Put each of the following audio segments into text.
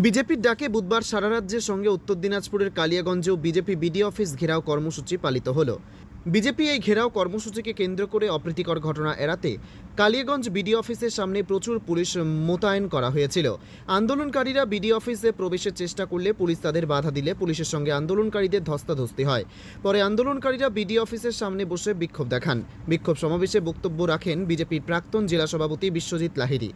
বিজেপির ডাকে বুধবার সারা রাজ্যের সঙ্গে উত্তর দিনাজপুরের কালিয়াগঞ্জেও বিজেপি বিডি অফিস ঘেরাও কর্মসূচি পালিত হলো। বিজেপি এই ঘেরাও কর্মসূচিকে কেন্দ্র করে অপ্রীতিকর ঘটনা এড়াতে কালিয়াগঞ্জ বিডি অফিসের সামনে প্রচুর পুলিশ মোতায়েন করা হয়েছিল। আন্দোলনকারীরা বিডি অফিসে প্রবেশের চেষ্টা করলে পুলিশ তাদের বাধা দিলে পুলিশের সঙ্গে আন্দোলনকারীদের ধস্তাধস্তি হয়। পরে আন্দোলনকারীরা বিডি অফিসের সামনে বসে বিক্ষোভ দেখান। বিক্ষোভ সমাবেশে বক্তব্য রাখেন বিজেপির প্রাক্তন জেলা সভাপতি বিশ্বজিৎ লাহিড়ী।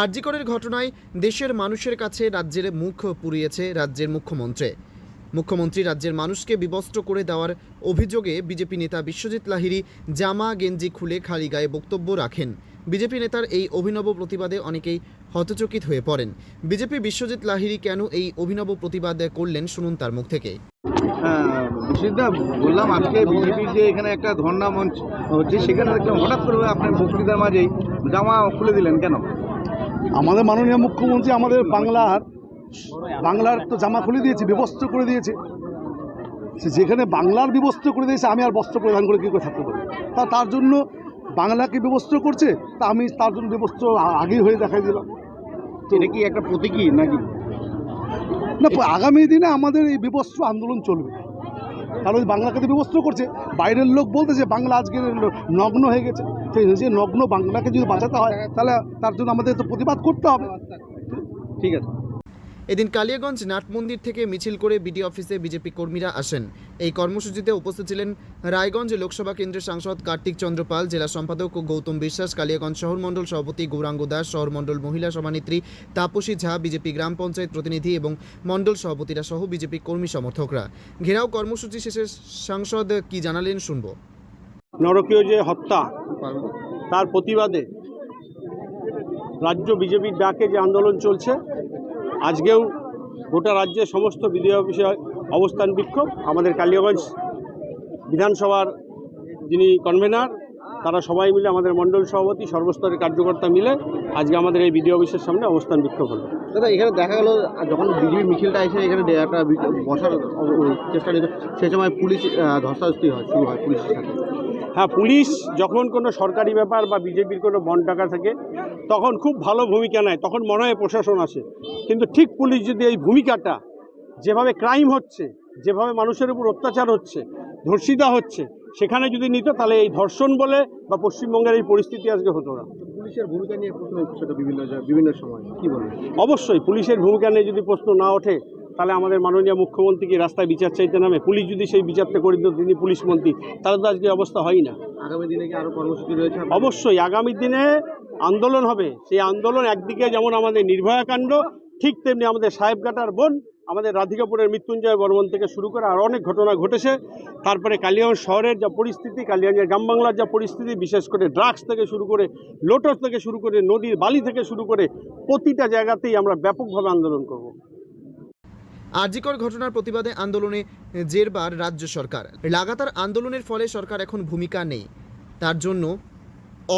আরজিকরের ঘটনায় দেশের মানুষের কাছে রাজ্যের মুখ পুড়িয়েছে রাজ্যের মুখ্যমন্ত্রী রাজ্যের মানুষকে বিবস্ত্র করে দেওয়ার অভিযোগে বিজেপি নেতা বিশ্বজিৎ লাহিড়ী জামা গেঞ্জি খুলে খালি গায়ে বক্তব্য রাখেন। বিজেপি নেতার এই অভিনব প্রতিবাদে অনেকেই হতচকিত হয়ে পড়েন। বিজেপি বিশ্বজিৎ লাহিড়ী কেন এই অভিনব প্রতিবাদ করলেন শুনুন তার মুখ থেকে। বিশ্বজিৎদা, বললাম আজকে বিজেপির যে এখানে একটা ধর্ণা মঞ্চ হচ্ছে সেখানে দেখলাম হঠাৎ করে আপনার বক্তৃতার মাঝেই জামা খুলে দিলেন কেন? আমাদের মাননীয় মুখ্যমন্ত্রী আমাদের বাংলার তো জামা খুলে দিয়েছে, বিবস্ত্র করে দিয়েছে। যেখানে বাংলার বিবস্ত্র করে দিয়েছে আমি আর বস্ত্র পরিধান করে কী করে থাকতে পারি? তার জন্য বাংলাকে বিবস্ত্র করছে, তা আমি তার জন্য বিবস্ত্র আগেই হয়ে দেখাই দিলাম। তো এটা কি একটা প্রতীকী নাকি? না, আগামী দিনে আমাদের এই বিবস্ত্র আন্দোলন চলবে। কারণ বাংলাকে তো বিবস্ত্র করছে, বাইরের লোক বলতে যে বাংলা আজকে নগ্ন হয়ে গেছে। সেই নগ্ন বাংলাকে যদি বাঁচাতে হয় তাহলে তার জন্য আমাদের তো প্রতিবাদ করতে হবে। ঠিক আছে। এদিন কালিয়াগঞ্জ নাট মন্দির থেকে মিছিল করে বিডি অফিসে বিজেপি কর্মীরা আসেন। এই কর্মসূচিতে উপস্থিত ছিলেন রায়গঞ্জ লোকসভা কেন্দ্রের সাংসদ কার্তিক চন্দ্র পাল, জেলা সম্পাদক গৌতম বিশ্বাস, কালিয়াগঞ্জ শহর মণ্ডল সভাপতি গৌরাঙ্গ দাস, শহর মণ্ডল মহিলা সভানেত্রী তাপসী ঝা, বিজেপি গ্রাম পঞ্চায়েত প্রতিনিধি এবং মণ্ডল সভাপতিরা সহ বিজেপি কর্মী সমর্থকরা। ঘেরাও কর্মসূচি শেষে সাংসদ কি জানালেন শুনব। নরকীয় যে হত্যা তার প্রতিবাদে রাজ্য বিজেপির ডাকে যে আন্দোলন চলছে, আজকেও গোটা রাজ্যের সমস্ত বিডি অফিসে অবস্থান বিক্ষোভ। আমাদের কালিয়াগঞ্জ বিধানসভার যিনি কনভেনার তারা সবাই মিলে, আমাদের মণ্ডল সভাপতি, সর্বস্তরের কার্যকর্তা মিলে আজকে আমাদের এই বিডি অফিসের সামনে অবস্থান বিক্ষোভ হলো। দাদা, এখানে দেখা গেল যখন বিজেপির মিছিলটা এসে এখানে একটা বসার চেষ্টা নিত, সেই সময় পুলিশ ধস্তাধস্তি শুরু হয় পুলিশের সাথে। হ্যাঁ, পুলিশ যখন কোনো সরকারি ব্যাপার বা বিজেপির কোনো বন্ড টাকা থাকে তখন খুব ভালো ভূমিকা নেয়, তখন মনে হয় প্রশাসন আসে। কিন্তু ঠিক পুলিশ যদি এই ভূমিকাটা, যেভাবে ক্রাইম হচ্ছে, যেভাবে মানুষের উপর অত্যাচার হচ্ছে, ধর্ষিতা হচ্ছে, সেখানে যদি নিত তাহলে এই ধর্ষণ বলে বা পশ্চিমবঙ্গের এই পরিস্থিতি আজকে হতো না। পুলিশের ভূমিকা নিয়ে প্রশ্ন উঠছে বিভিন্ন সময়, কি বলবেন? অবশ্যই পুলিশের ভূমিকা নিয়ে যদি প্রশ্ন না ওঠে তাহলে আমাদের মাননীয় মুখ্যমন্ত্রী কি রাস্তায় বিচার চাইতে নামে? পুলিশ যদি সেই বিচারটা করে দিত, তিনি পুলিশ মন্ত্রী, তাহলে তো আজকে অবস্থা হয় না। আগামী দিনে কি আরও কর্মসূচি রয়েছে? অবশ্যই আগামী দিনে আন্দোলন হবে। সেই আন্দোলন একদিকে যেমন আমাদের নির্ভয়া কাণ্ড, ঠিক তেমনি আমাদের সাহেবঘাটার বোন, আমাদের রাধিকাপুরের মৃত্যুঞ্জয় বর্মন থেকে শুরু করে আর অনেক ঘটনা ঘটেছে। তারপরে কালিয়াগঞ্জ শহরের যা পরিস্থিতি, কালিয়াগঞ্জের গ্রাম বাংলার যা পরিস্থিতি, বিশেষ করে ড্রাগস থেকে শুরু করে, লোটস থেকে শুরু করে, নদীর বালি থেকে শুরু করে প্রতিটা জায়গাতেই আমরা ব্যাপকভাবে আন্দোলন করব। আরজিকর ঘটনার প্রতিবাদে আন্দোলনে জেরবার রাজ্য সরকার। লাগাতার আন্দোলনের ফলে সরকার এখন ভূমিকা নেই, তার জন্য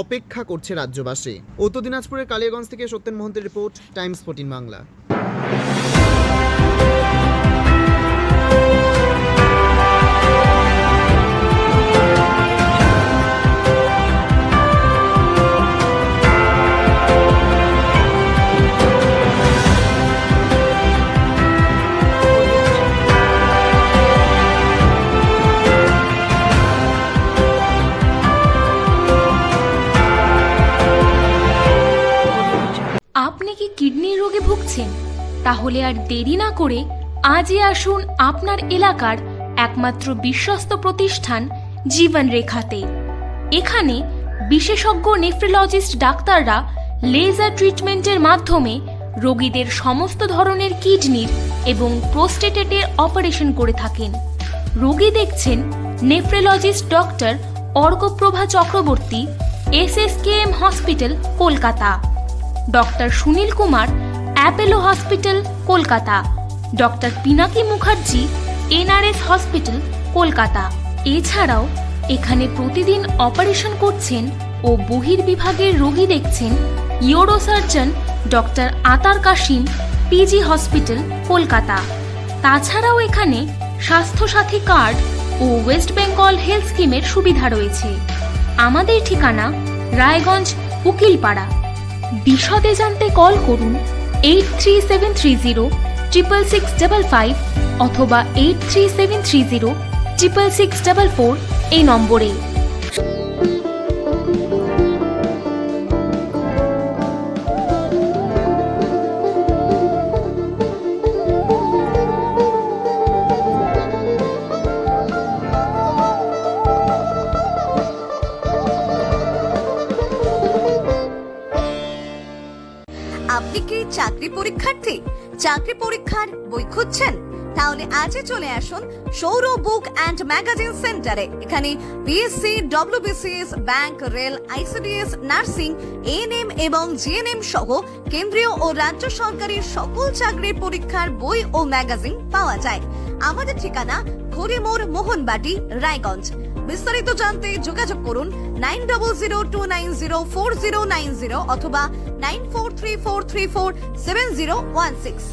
অপেক্ষা করছে রাজ্যবাসী। উত্তর দিনাজপুরের কালিয়াগঞ্জ থেকে সত্যেন মহন্তের রিপোর্ট, টাইমস 14 বাংলা। আপনি কি কিডনি রোগে ভুগছেন? তাহলে আর দেরি না করে আজই আসুন আপনার এলাকার একমাত্র বিশ্বস্ত প্রতিষ্ঠান জীবন রেখাতে। এখানে বিশেষজ্ঞ নেফ্রোলজিস্ট ডাক্তাররা লেজার ট্রিটমেন্টের মাধ্যমে রোগীদের সমস্ত ধরনের কিডনির এবং প্রোস্টেটের অপারেশন করে থাকেন। রোগী দেখছেন nephrologist doctor Arkaprava Chakraborty, SSKM hospital, Kolkata. Doctor Sunil Kumar, Apollo hospital, Kolkata. Doctor Pinaki Mukherjee, NRS hospital, Kolkata. এছাড়াও এখানে প্রতিদিন অপারেশন করছেন ও বহির্বিভাগের রোগী দেখছেন ইউরোসার্জন ডক্টর আতার কাশিম, PG হসপিটাল, কলকাতা। তাছাড়াও এখানে স্বাস্থ্যসাথী কার্ড ও ওয়েস্ট বেঙ্গল হেলথ স্কিমের সুবিধা রয়েছে। আমাদের ঠিকানা রায়গঞ্জ, উকিলপাড়া। বিশদে জানতে কল করুন 8373066655 অথবা 8373066644 এই নম্বরে। আপনি কি চাকরি পরীক্ষার্থী? চাকরি পরীক্ষার বই খুঁজছেন? তাহলে আজই চলে আসুন সৌর বুক অ্যান্ড ম্যাগাজিন সেন্টারে। এখানে BSc, WBCS, bank, rail, ICDS, nursing, ANM এবং জিএনএম সহ কেন্দ্রীয় ও রাজ্য সরকারের সকল চাকরির পরীক্ষার বই ও ম্যাগাজিন পাওয়া যায়। আমাদের ঠিকানা খড়িমোড়, মোহনবাটি, রায়গঞ্জ। বিস্তারিত জানতে যোগাযোগ করুন 9002904090 অথবা 9434347016।